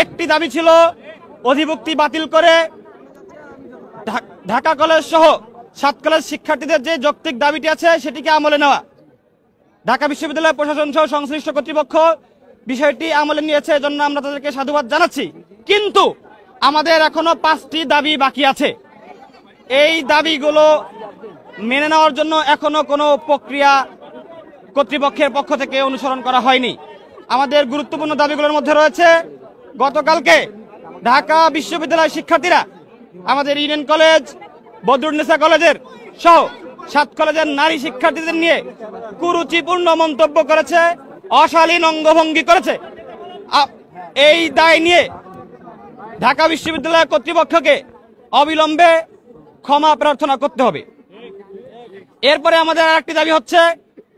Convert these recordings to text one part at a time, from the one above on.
একটি দাবি ছিল অধিভুক্তি বাতিল করে ঢাকা কলেজ সহ 7 কলেজ শিক্ষার্থীদের যে যৌক্তিক দাবিটি আছে সেটিকে আমলে নেওয়া। ঢাকা বিশ্ববিদ্যালয় প্রশাসন সহ সংশ্লিষ্ট কর্তৃপক্ষ বিষয়টি আমলে নিয়েছে, এজন্য আমরা তাদেরকে সাধুবাদ জানাচ্ছি। কিন্তু আমাদের এখনো 5টি দাবি বাকি আছে। এই দাবিগুলো মেনে নেওয়ার জন্য এখনো কোনো প্রক্রিয়া কর্তৃপক্ষের পক্ষ থেকে অনুসরণ করা হয়নি। আমাদের গুরুত্বপূর্ণ দাবিগুলোর মধ্যে রয়েছে, গতকালকে ঢাকা বিশ্ববিদ্যালয়ের শিক্ষার্থীরা আমাদের ইডেন কলেজ, বদরুন্নেসা কলেজের সহ 7 কলেজের নারী শিক্ষার্থীদের নিয়ে কুরুচিপূর্ণ মন্তব্য করেছে, অশালীন অঙ্গভঙ্গি করেছে। এই দায় নিয়ে ঢাকা বিশ্ববিদ্যালয় কর্তৃপক্ষকে অবিলম্বে ক্ষমা প্রার্থনা করতে হবে। এরপরে আমাদের আরেকটি দাবি হচ্ছে,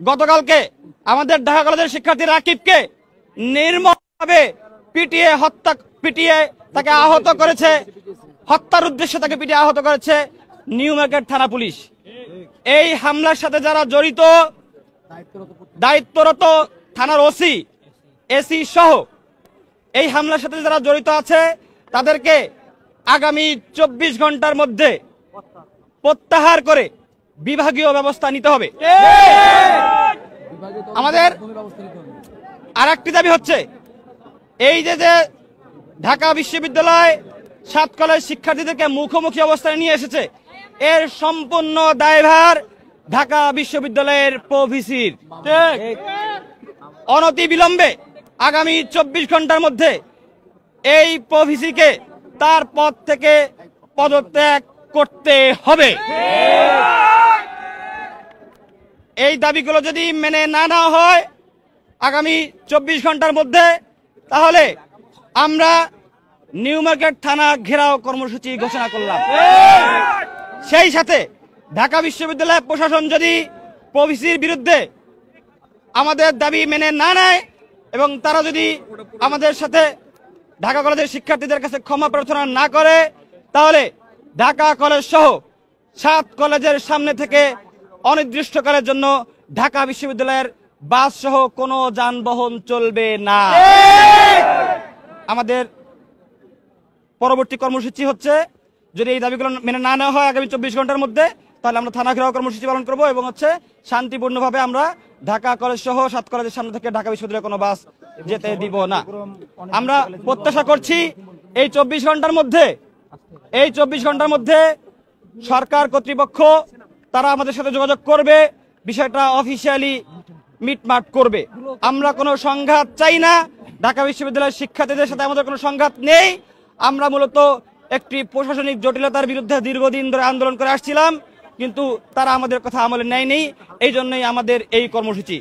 গতকালকে আমাদের ঢাকা কলেজের শিক্ষার্থী রাকিবকে নির্মমভাবে পিটিয়ে তাকে আহত করেছে, হত্যার উদ্দেশ্যে তাকে পিটিয়ে আহত করেছে নিউ মার্কেট থানা পুলিশ। এই হামলার সাথে যারা জড়িত, দায়িত্বরত থানার ওসি, এসি সহ এই হামলার সাথে যারা জড়িত আছে তাদেরকে আগামী 24 ঘন্টার মধ্যে প্রত্যাহার করে বিভাগীয় ব্যবস্থা নিতে হবে। আমাদের আরেকটি দাবি হচ্ছে, এই যে ঢাকা বিশ্ববিদ্যালয় 7 কলেজ শিক্ষার্থীদেরকে মুখোমুখি অবস্থায় নিয়ে এসেছে, এর সম্পূর্ণ দায়ভার ঢাকা বিশ্ববিদ্যালয়ের প্রভিসির। অনতি বিলম্বে আগামী 24 ঘন্টার মধ্যে এই প্রভিসিকে তার পদ থেকে পদত্যাগ করতে হবে। এই দাবিগুলো যদি মেনে না নেওয়া হয় আগামী 24 ঘন্টার মধ্যে, তাহলে আমরা নিউ মার্কেট থানা ঘেরাও কর্মসূচি ঘোষণা করলাম। সেই সাথে ঢাকা বিশ্ববিদ্যালয় প্রশাসন যদি প্রভিসির বিরুদ্ধে আমাদের দাবি মেনে না নেয় এবং তারা যদি আমাদের সাথে ঢাকা কলেজের শিক্ষার্থীদের কাছে ক্ষমা প্রার্থনা না করে, তাহলে ঢাকা কলেজ সহ 7 কলেজের সামনে থেকে অনির্দিষ্টকালের জন্য ঢাকা বিশ্ববিদ্যালয়ের বাস সহ কোনো যানবাহন চলবে না। আমাদের পরবর্তী কর্মসূচি হচ্ছে, যদি এই দাবিগুলো মেনে না নেওয়া হয় আগামী 24 ঘন্টার মধ্যে, তাহলে আমরা থানা ঘেরাও কর্মসূচি পালন করব এবং শান্তিপূর্ণভাবে আমরা ঢাকা কলেজ সহ 7 কলেজের সামনে থেকে ঢাকা বিশ্ববিদ্যালয়ে কোনো বাস যেতে দিব না। আমরা প্রত্যাশা করছি এই 24 ঘন্টার মধ্যে সরকার কর্তৃপক্ষ তারা আমাদের সাথে যোগাযোগ করবে, বিষয়টা অফিসিয়ালি মিটমাট করবে। আমরা কোনো সংঘাত চাই না, ঢাকা বিশ্ববিদ্যালয়ের শিক্ষার্থীদের সাথে আমাদের কোনো সংঘাত নেই। আমরা মূলত একটি প্রশাসনিক জটিলতার বিরুদ্ধে দীর্ঘদিন ধরে আন্দোলন করে আসছিলাম, কিন্তু তারা আমাদের কথা আমলে নেয়নি। এই জন্যই আমাদের এই কর্মসূচি।